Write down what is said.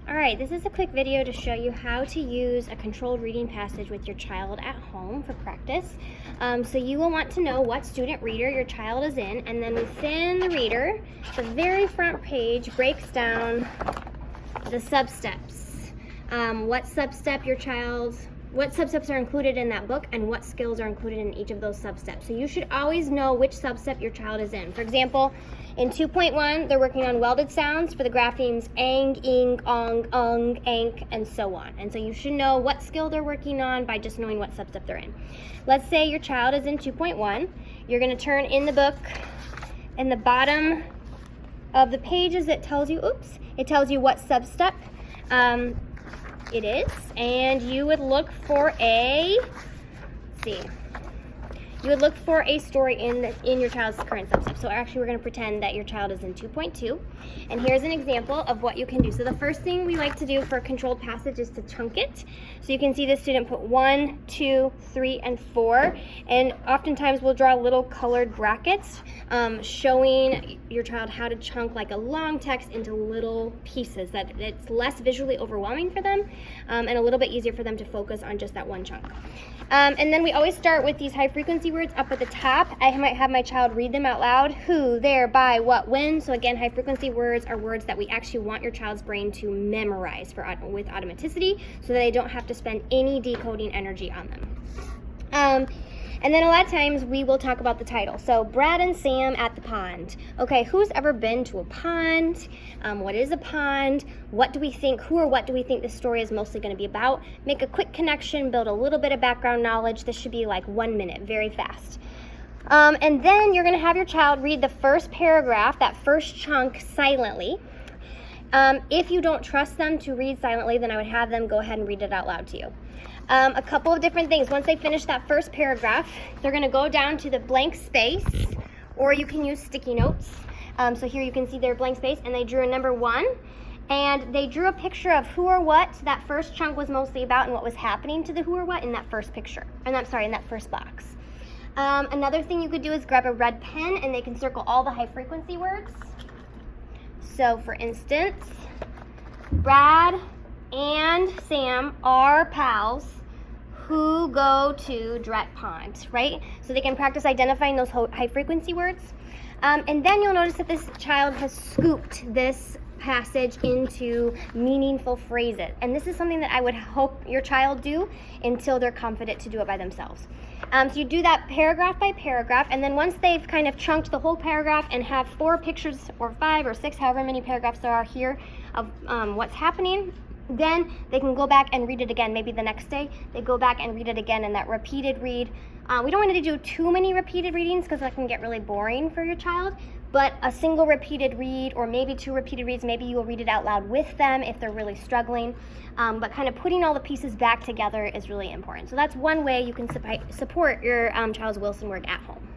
Alright, this is a quick video to show you how to use a controlled reading passage with your child at home for practice. So you will want to know what student reader your child is in, and then within the reader, the very front page breaks down the sub-steps. What sub-steps are included in that book and what skills are included in each of those sub-steps. So you should always know which sub-step your child is in. For example, in 2.1, they're working on welded sounds for the graphemes ang, ing, ong, ung, ank, and so on. And so you should know what skill they're working on by just knowing what sub-step they're in. Let's say your child is in 2.1. You're going to turn in the book, in the bottom of the pages it tells you what sub-step it is, and you would look for a story in your child's current sub-step. So actually we're going to pretend that your child is in 2.2, and here's an example of what you can do. So the first thing we like to do for a controlled passage is to chunk it. So you can see the student put 1, 2, 3, and 4, and oftentimes we'll draw little colored brackets showing your child how to chunk like a long text into little pieces, that it's less visually overwhelming for them and a little bit easier for them to focus on just that one chunk. And then we always start with these high frequency words up at the top. I might have my child read them out loud: who, there, by, what, when. So again, high frequency words are words that we actually want your child's brain to memorize with automaticity, so that they don't have to spend any decoding energy on them. And then a lot of times we will talk about the title. So Brad and Sam at the pond. Okay, who's ever been to a pond? What is a pond? What do we think this story is mostly going to be about? Make a quick connection, build a little bit of background knowledge. This should be like 1 minute, very fast. And then you're going to have your child read the first paragraph, that first chunk, silently. If you don't trust them to read silently, then I would have them go ahead and read it out loud to you. A couple of different things. Once they finish that first paragraph, they're going to go down to the blank space, or you can use sticky notes. So here you can see their blank space, and they drew a number 1, and they drew a picture of who or what that first chunk was mostly about and what was happening to the who or what in that first picture, in that first box. Another thing you could do is grab a red pen, and they can circle all the high frequency words. So for instance, Brad and Sam are pals who go to Dret Pond, right? So they can practice identifying those high frequency words. And then you'll notice that this child has scooped this passage into meaningful phrases. And this is something that I would hope your child do until they're confident to do it by themselves. So you do that paragraph by paragraph, and then once they've kind of chunked the whole paragraph and have 4 pictures or 5 or 6, however many paragraphs there are here of what's happening, then they can go back and read it again. Maybe the next day they go back and read it again in that repeated read. We don't want to do too many repeated readings because that can get really boring for your child, but a single repeated read, or maybe 2 repeated reads, maybe you'll read it out loud with them if they're really struggling. But kind of putting all the pieces back together is really important. So that's one way you can support your child's Wilson work at home.